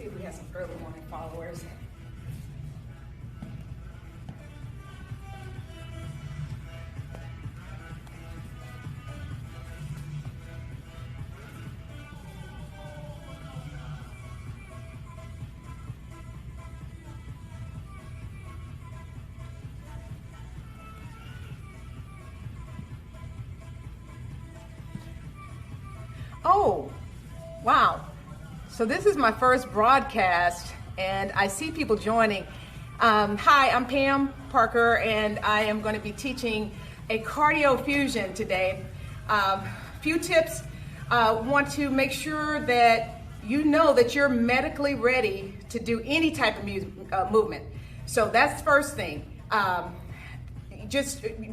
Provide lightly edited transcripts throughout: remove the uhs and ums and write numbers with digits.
See if we have some early morning followers. Oh, wow. So this is my first broadcast and I see people joining. Hi, I'm Pam Parker and I am going to be teaching a Cardiofusion today. Few tips. Want to make sure that you know that you're medically ready to do any type of movement. So that's the first thing.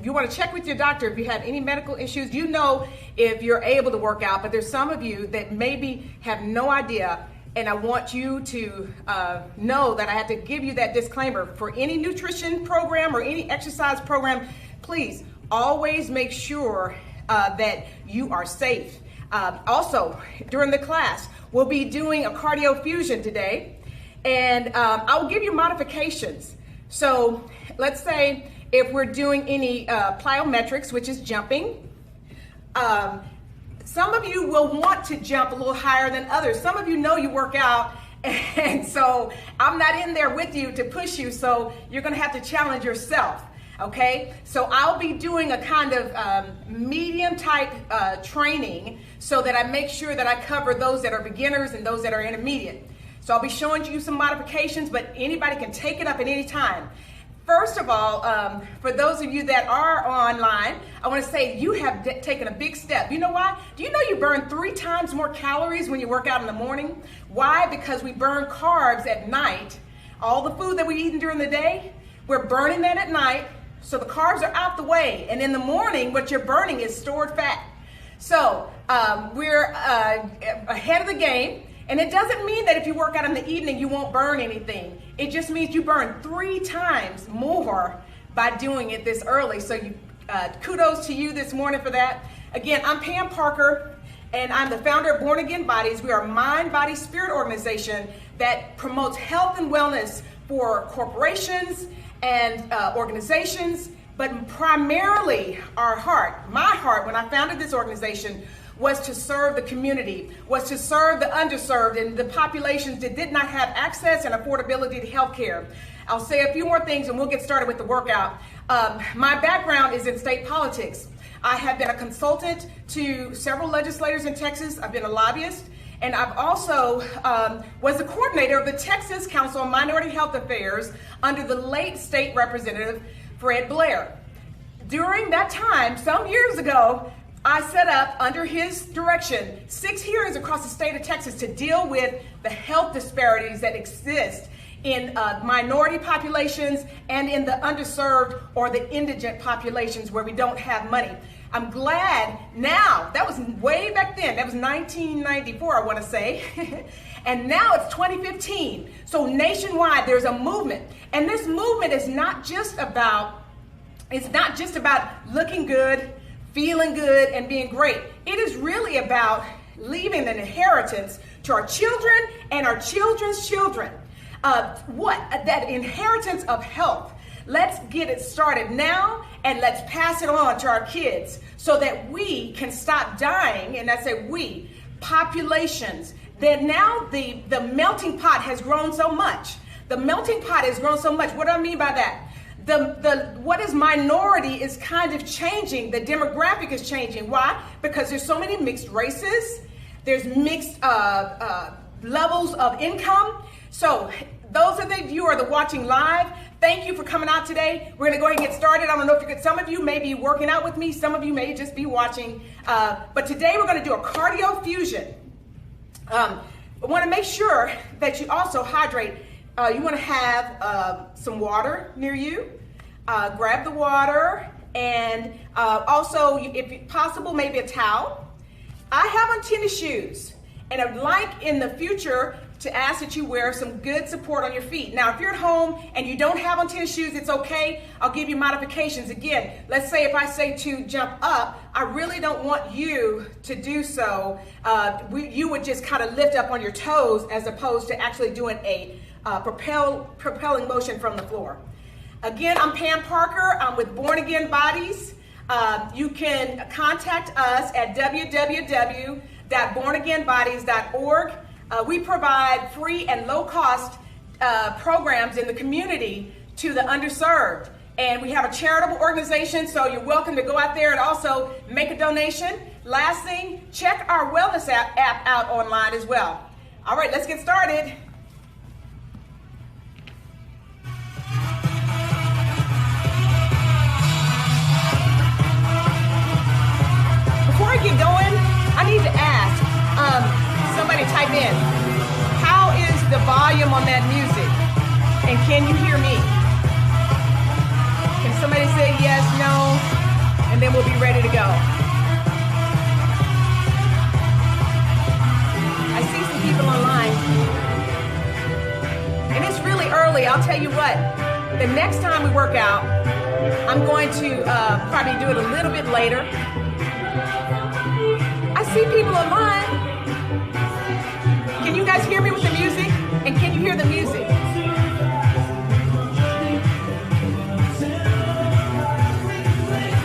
You want to check with your doctor if you have any medical issues. You know if you're able to work out, but there's some of you that maybe have no idea, and I want you to know that I have to give you that disclaimer. For any nutrition program or any exercise program, please always make sure that you are safe. Also, during the class, we'll be doing a Cardiofusion today, and I will give you modifications. So let's say if we're doing any plyometrics, which is jumping, some of you will want to jump a little higher than others. Some of you know you work out, and so I'm not in there with you to push you, so you're gonna have to challenge yourself, okay? So I'll be doing a kind of medium type training so that I make sure that I cover those that are beginners and those that are intermediate. So I'll be showing you some modifications, but anybody can take it up at any time. First of all, for those of you that are online, I want to say you have taken a big step. You know why? Do you know you burn 3 times more calories when you work out in the morning? Why? Because we burn carbs at night. All the food that we eat during the day, we're burning that at night, so the carbs are out the way. And in the morning, what you're burning is stored fat. So we're ahead of the game. And it doesn't mean that if you work out in the evening, you won't burn anything. It just means you burn 3 times more by doing it this early. So kudos to you this morning for that. Again, I'm Pam Parker, and I'm the founder of Born Again Bodies. We are a mind, body, spirit organization that promotes health and wellness for corporations and organizations, but primarily our heart, my heart, when I founded this organization, was to serve the community, was to serve the underserved and the populations that did not have access and affordability to health care. I'll say a few more things and we'll get started with the workout. My background is in state politics. I have been a consultant to several legislators in Texas. I've been a lobbyist, and I've also was the coordinator of the Texas Council on Minority Health Affairs under the late state representative Fred Blair. During that time, some years ago, I set up, under his direction, 6 hearings across the state of Texas to deal with the health disparities that exist in minority populations and in the underserved or the indigent populations where we don't have money. I'm glad now, that was way back then, that was 1994, I want to say, and now it's 2015. So nationwide, there's a movement, and this movement is not just about looking good, feeling good, and being great. It is really about leaving an inheritance to our children and our children's children. That inheritance of health. Let's get it started now, and let's pass it on to our kids so that we can stop dying, and I say we, populations. That now the melting pot has grown so much. The melting pot has grown so much. What do I mean by that? What is minority is kind of changing. The demographic is changing. Why? Because there's so many mixed races. There's mixed levels of income. So those of you who are watching live, thank you for coming out today. We're gonna go ahead and get started. I don't know if you could, some of you may be working out with me. Some of you may just be watching. But today we're gonna do a Cardiofusion. I wanna make sure that you also hydrate. You want to have some water near you. Grab the water, and also, if possible, maybe a towel. I have on tennis shoes, and I'd like in the future to ask that you wear some good support on your feet. Now, if you're at home and you don't have on tennis shoes, it's okay. I'll give you modifications. Again, let's say if I say to jump up, I really don't want you to do so. You would just kind of lift up on your toes as opposed to actually doing a propelling motion from the floor. Again, I'm Pam Parker. I'm with Born Again Bodies. You can contact us at www.bornagainbodies.org. We provide free and low-cost programs in the community to the underserved. And we have a charitable organization, so you're welcome to go out there and also make a donation. Last thing, check our wellness app out online as well. All right, let's get started. Before I get going, I need to ask, somebody type in, how is the volume on that music? And can you hear me? Can somebody say yes, no, and then we'll be ready to go. I see some people online. And it's really early, I'll tell you what. The next time we work out, I'm going to probably do it a little bit later. I see people online. Can you guys hear me with the music? And can you hear the music?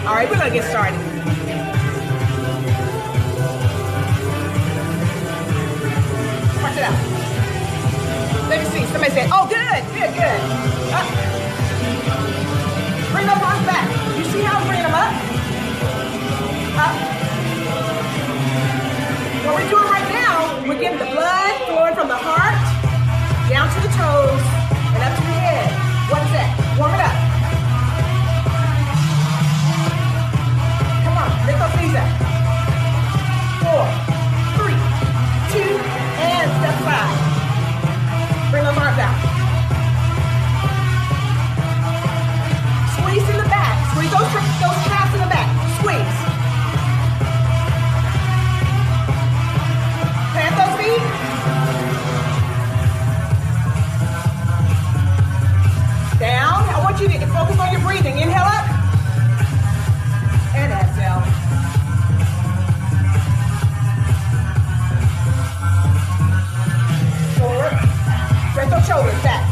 All right, we're gonna get started. Watch it out. Let me see, somebody said, oh, good. Up. Bring those arms back. You see how I'm bringing them up? Up. What we're doing right now, we're getting the blood flowing from the heart down to the toes and up to the head. What's that? Warm it up. Come on, lift those knees up. 4, 3, 2, and step aside. Bring those arms out. Squeeze in the back. Squeeze those traps in the back. Squeeze. Plant those feet. Down. I want you to focus on your breathing. Inhale up. And exhale. Forward. Bring those shoulders back.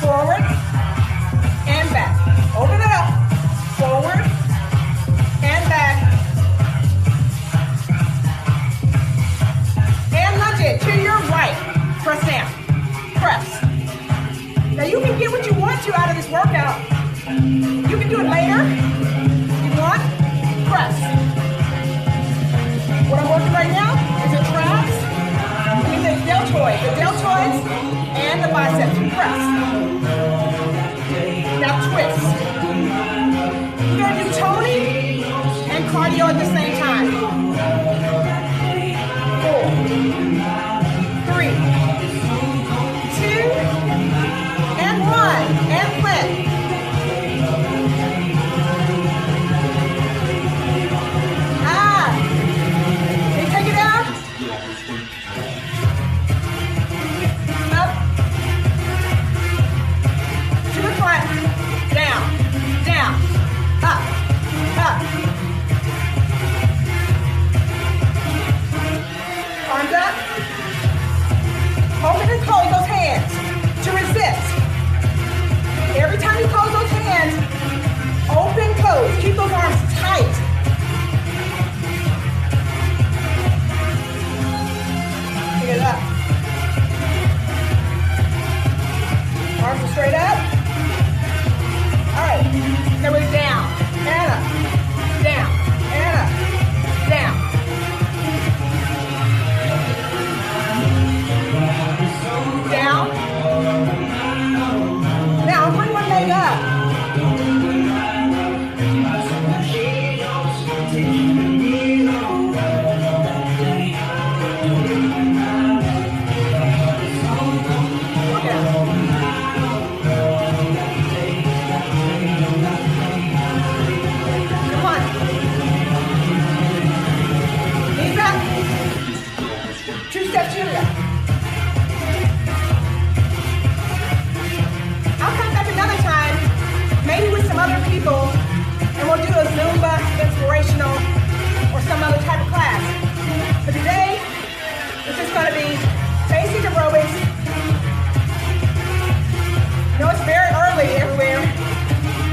Forward. And back. Open it up. Forward. And back. To your right. Press down. Press. Now you can get what you want to out of this workout. You can do it later. You want? Press. What I'm working right now is the traps, the deltoids, and the biceps. Press. Now twist. You're going to do toning and cardio at the same time. 4, 3, 2, and 1, and flip. Can you take it down? Up. To the front. Down. Up. Arms up. functional or some other type of class. But today, this is going to be basic aerobics. You know, it's very early everywhere.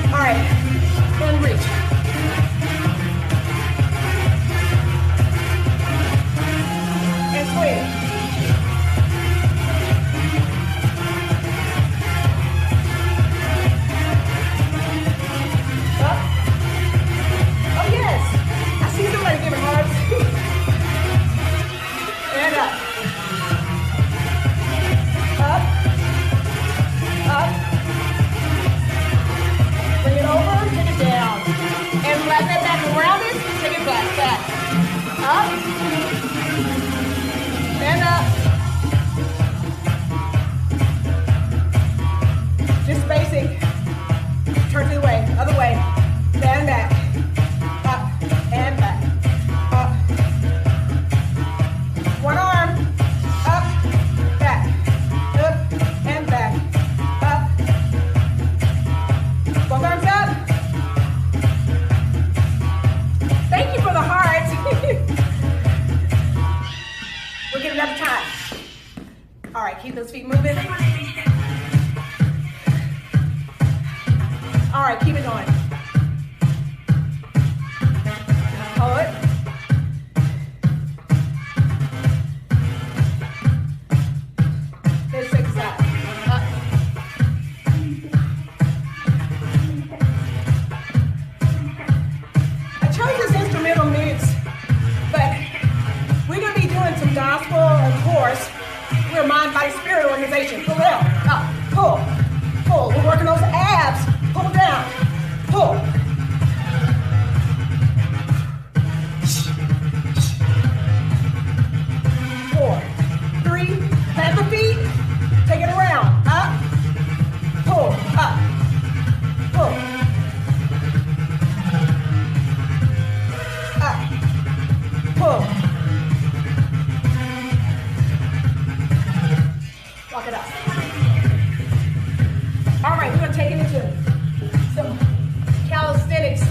All right, and reach. And swing. And up. Up. Up. Bring it over, take it down. And flatten it back around it, take it back, back. Up. And up. Just basic. Turn to the way, other way. And back. Up and back. Up. One arm, up, back, up, and back, up. Both arms up. Thank you for the heart. We'll get another time. All right, keep those feet moving. All right, keep it going. Hold it. Gospel, of course, we're a mind, body, spirit organization. Pull down, up, pull, pull. We're working those abs. Pull down, pull. 4, 3, plant the feet, take it around, up, pull, up, pull, up, pull. Walk it up. All right, we're going to take it into some calisthenics.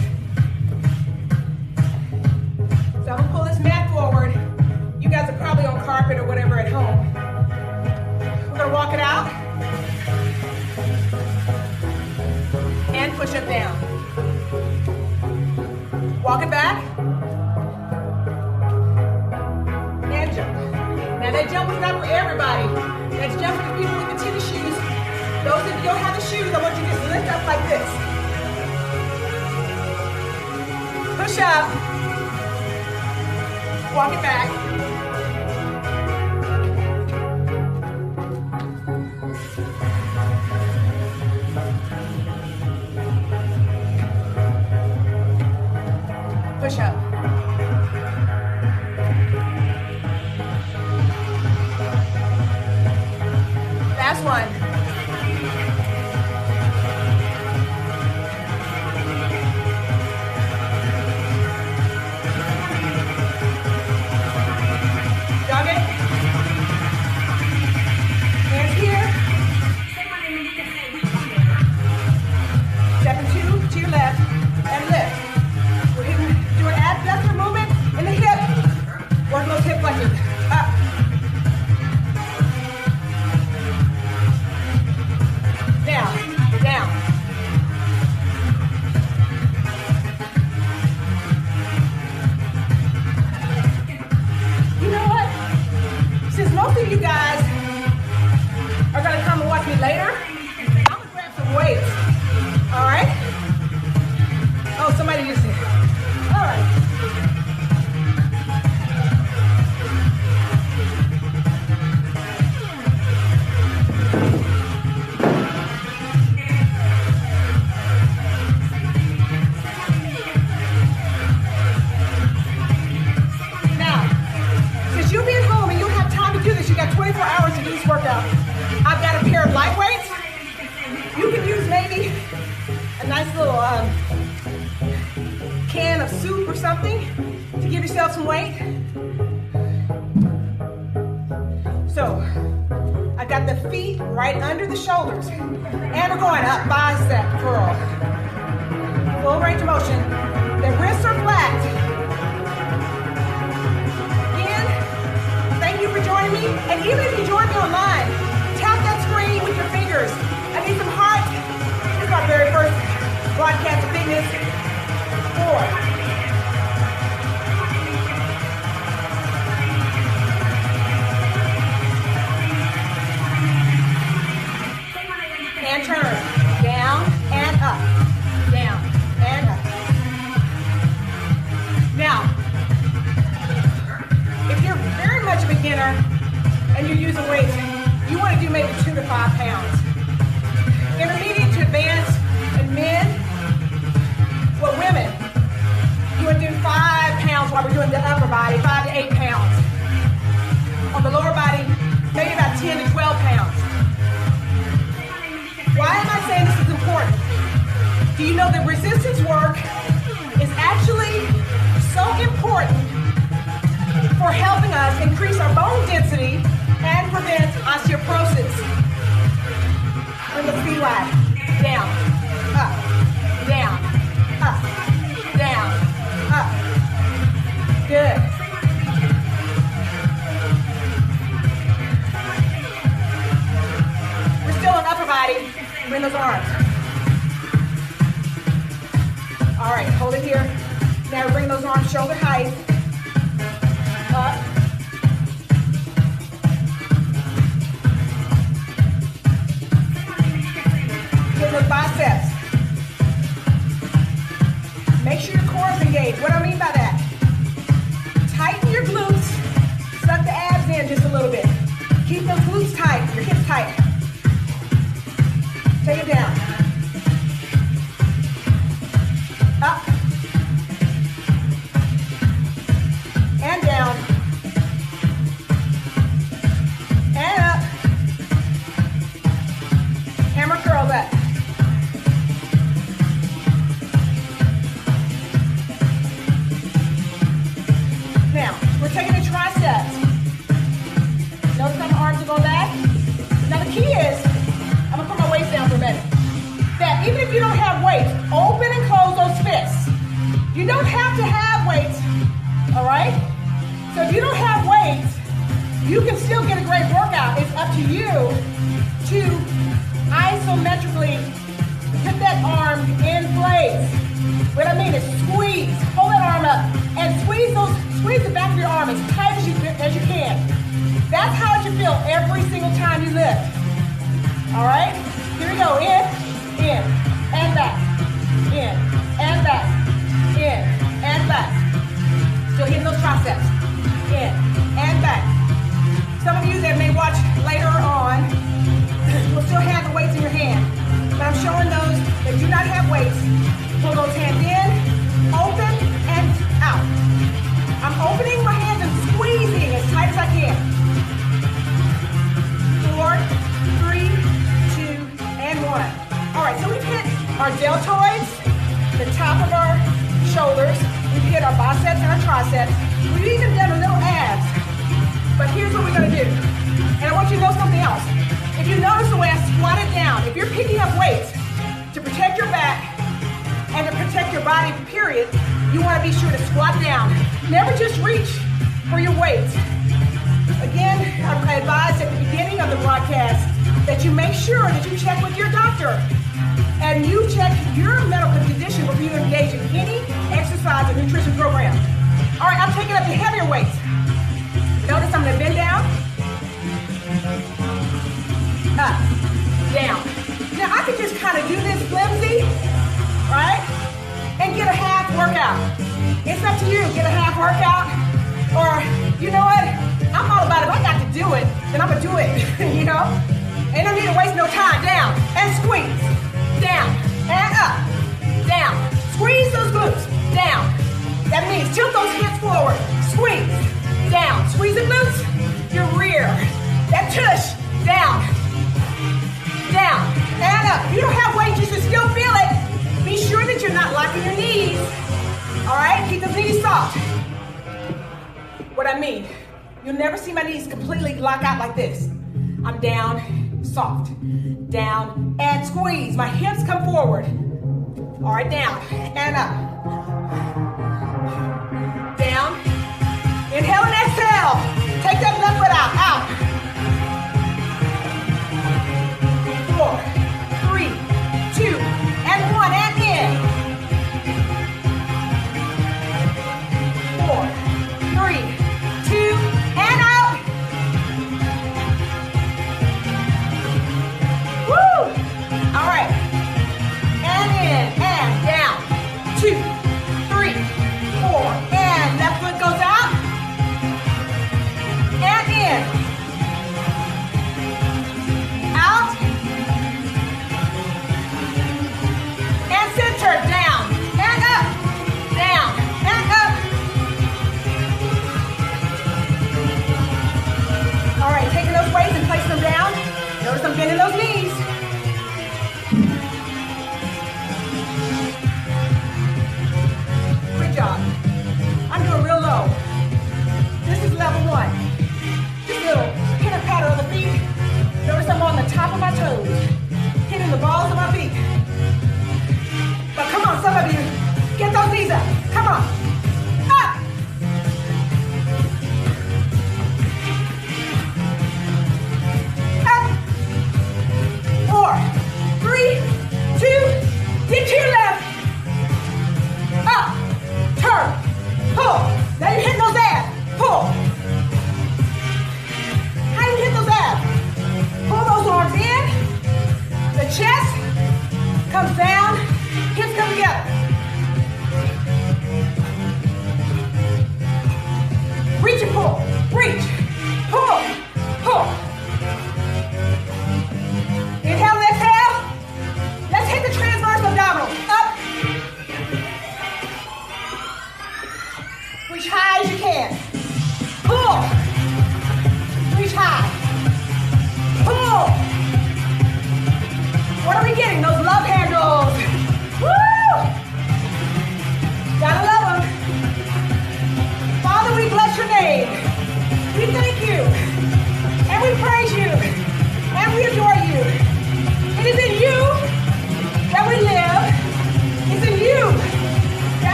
So I'm going to pull this mat forward. You guys are probably on carpet or whatever at home. We're going to walk it out. And push it down. Walk it back. And jump. Now that jump is not for everybody. That's just for the people with the tennis shoes. Those of you don't have the shoes, I want you to just lift up like this. Push up. Walk it back. Push up. Last one. Jog it. Hands here. Step into to your left and lift. We're doing abductor movement in the hip. Work those hip flexors. Up. Down. You know what? Since most of you guys are going to come and watch me later, I'm going to grab some weights. All right? Oh, somebody just said. All right. Got 24 hours to do this workout. I've got a pair of light weights. You can use maybe a nice little can of soup or something to give yourself some weight. So I got the feet right under the shoulders. And we're going up, bicep curl. Full range of motion. The wrists are flat. this. 4. And turn. Down and up. Down and up. Now, if you're very much a beginner and you're using weights, you want to do maybe 2 to 5 pounds. Intermediate to advanced and men, well, women, you want to do 5 pounds while we're doing the upper body, 5 to 8 pounds. On the lower body, maybe about 10 to 12 pounds. Why am I saying this is important? Do you know that resistance work is actually so important for helping us increase our bone density and prevent osteoporosis? Bring the feet wide. Down, up, down, up, down, up. Good. We're still in upper body. Bring those arms. All right, hold it here. Now bring those arms shoulder height. Up. Get those biceps. Make sure your core is engaged. What do I mean by that? Tighten your glutes. Suck the abs in just a little bit. Keep those glutes tight, your hips tight. Take it down. Up. And down. And up. Hammer curl back. Now, we're taking the triceps. Notice how my arms are going back. Now the key is, I'm going to put my waist down for a minute. That even if you don't have weights, open and close those fists. You don't have to have weights, all right? So if you don't have weights, you can still get a great workout. It's up to you to isometrically put that arm in place. What I mean is squeeze, hold that arm up, and squeeze the back of your arm as tight as you can. That's how it should feel every single time you lift. All right? Here we go. In, and back. In, and back. In, and back. Still hitting those triceps. In, and back. Some of you that may watch later on will still have the weights in your hand. But I'm showing those that do not have weights. Pull those hands in, open, and out. I'm opening my hands and squeezing as tight as I can. 4, 3, 2, and 1. All right, so we've hit our deltoids, the top of our shoulders. We've hit our biceps and our triceps. We've even done a little abs. But here's what we're going to do. And I want you to know something else. If you notice the way I squatted down, if you're picking up weights to protect your back and to protect your body, period, you want to be sure to squat down. Never just reach for your weights. Again, I advise at the beginning of the broadcast that you make sure that you check with your doctor and you check your medical condition before you engage in any exercise or nutrition program. All right, I'm taking up the heavier weights. Notice I'm going to bend down, up, down. Now I can just kind of do this flimsy, right, and get a half workout. It's up to you. Get a half workout, or you know what? I'm all about it. If I got to do it, then I'm going to do it, you know? Ain't no need to waste no time. Down and squeeze. Down and up. Down. Squeeze those glutes. Down. That means tilt those hips forward. Squeeze. Down. Squeeze the glutes. Your rear. That tush. Down. Down. And up. If you don't have weight, you should still feel it. Be sure that you're not locking your knees. All right? Keep the knees soft. What I mean, you'll never see my knees completely lock out like this. I'm down, soft, down, and squeeze. My hips come forward. All right, down, and up. Down, inhale and exhale. Take that left foot out, out. 4, 3, 2, and 1, and in.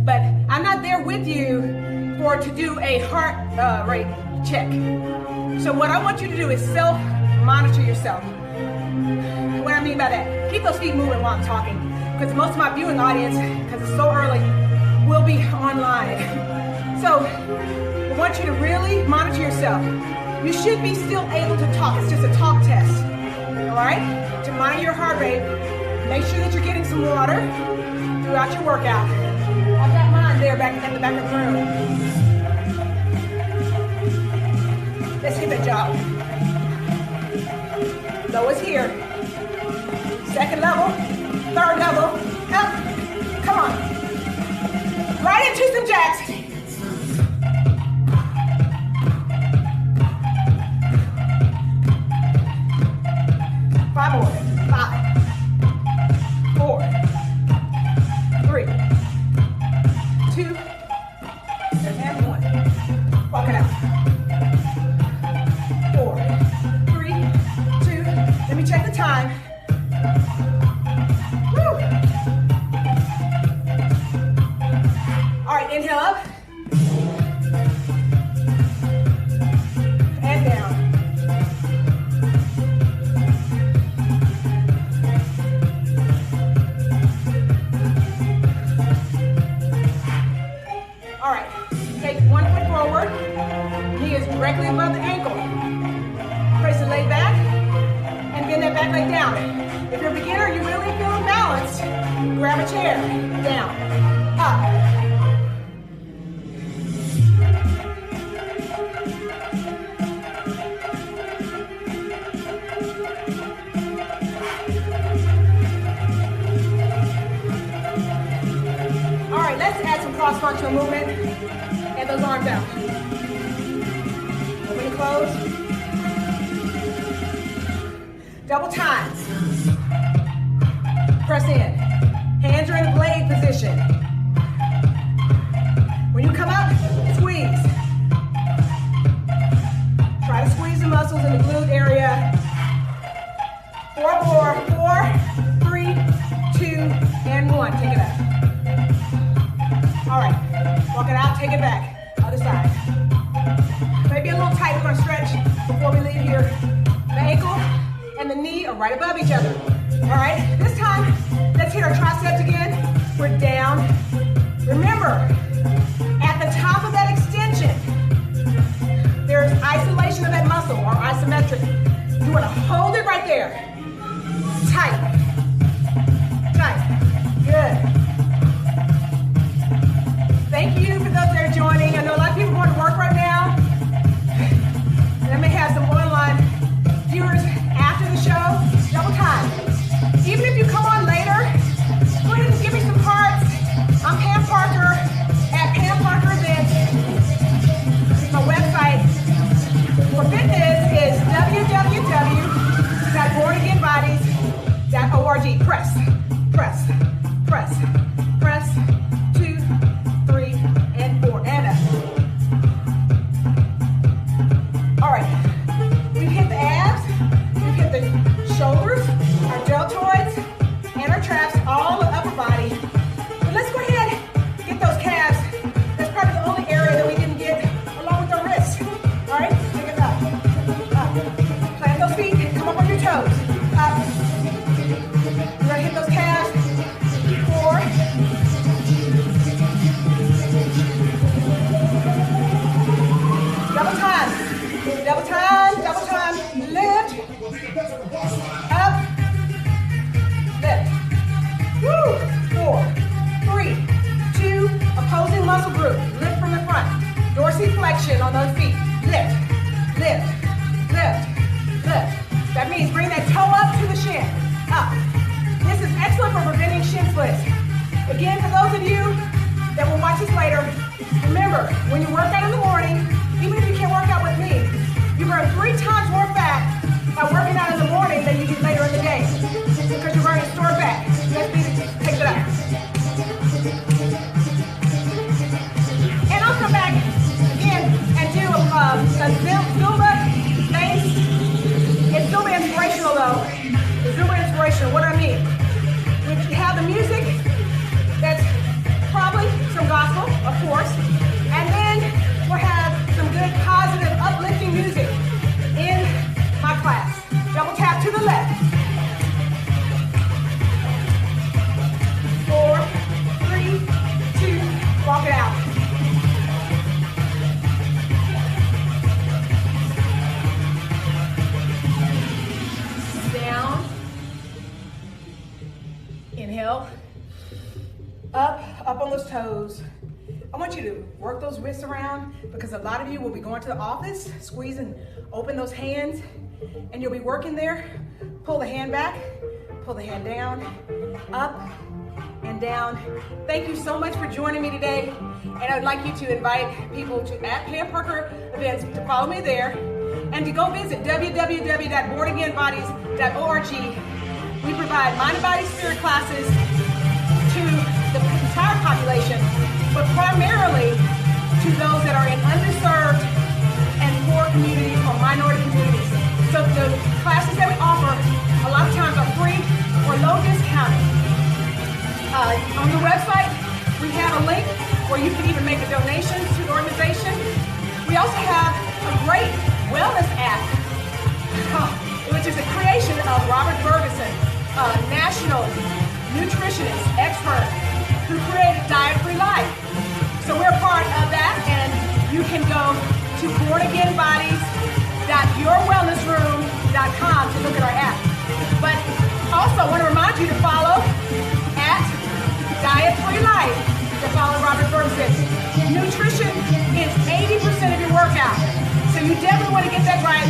But I'm not there with you to do a heart rate check. So what I want you to do is self-monitor yourself. What I mean by that, keep those feet moving while I'm talking, because most of my viewing audience, because it's so early, will be online. So I want you to really monitor yourself. You should be still able to talk. It's just a talk test. All right? To monitor your heart rate, make sure that you're getting some water throughout your workout. I've got mine there back at the back of the room. Let's hit that job. Low is here. Second level, third level, up. Come on. Right into some jacks. 5 more. 5, 4, 3, 2, and 1. Walk it out. 4, 3, 2. Let me check the time. Woo. All right, inhale up. And down. All right, take 1 foot forward. Knee is directly above the ankle. Press the leg back and bend that back leg down. If you're a beginner, you really feel balanced, grab a chair. Down, up. All right, let's add some cross-functional movement. And those arms out. Open and close. Double time. Press in. Hands are in a blade position. When you come up, squeeze. Try to squeeze the muscles in the glute area. 4 more. 4, 3, 2, and 1. Take it up. All right. Walk it out. Take it back. Other side. Maybe a little tight. We're going to stretch before we leave here. The ankle and the knee are right above each other. All right, this time, let's hit our triceps again. We're down. Remember, at the top of that extension, there's isolation of that muscle, or isometric. You want to hold it right there. Tight. Tight. Good. Thank you for those that are joining. I know a lot of people are going to work right now. And I may have some online viewers after the show. Double time. Even if you come on later, go ahead and give me some parts. I'm Pam Parker at Pam Parker Events. My website for fitness is www.bornagainbodies.org. Press, press, press, press. 2, 3, and 4, and up. All right, we've hit the abs, we've hit the shoulders, our deltoids, and our traps, all the upper body. But let's go ahead and get those calves. That's probably the only area that we didn't get, along with our wrists. All right, take it up, up. Plant those feet, come up on your toes, up. We're gonna hit those calves. 4, double time, double time, double time. Lift, up, lift. Woo! 4, 3, 2. Opposing muscle group. Lift from the front. Dorsiflexion on those feet. Lift, lift, lift, lift. That means bring that toe up to the shin. Up. This is excellent for preventing shin splints. Again, for those of you that will watch this later, remember, when you work out in the morning, even if you can't work out with me, you burn 3 times more fat by working out in the morning than you do later in the day, because you're burning stored fat. Let's take it up. And I'll come back again and do a Zumba base. It's Zumba inspirational though. It's Zumba inspirational. What do I mean? We have the music that's probably you to work those wrists around, because a lot of you will be going to the office, squeeze and open those hands, and you'll be working there. Pull the hand back, pull the hand down, up and down. Thank you so much for joining me today. And I'd like you to invite people to @Pam Parker Events to follow me there, and to go visit www.bornagainbodies.org. We provide mind and body spirit classes to the entire population, but primarily to those that are in underserved and poor communities or minority communities. So the classes that we offer a lot of times are free or low discounted. On the website, we have a link where you can even make a donation to the organization. We also have a great wellness app, which is a creation of Robert Ferguson, a national nutritionist expert who created Diet Free Life. So we're part of that, and you can go to bornagainbodies.yourwellnessroom.com to look at our app. But also, I want to remind you to follow @Diet Free Life to follow Robert Ferguson. Nutrition is 80% of your workout, so you definitely want to get that right.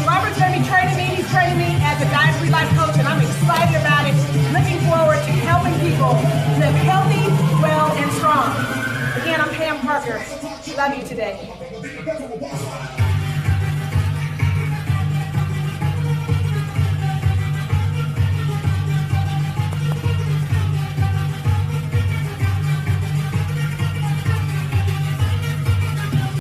Robert's going to be training me. He's training me as a Diet Free Life coach, and I'm excited about it. Looking forward to helping people live healthy, well, and strong. Again, I'm Pam Parker. Love you today.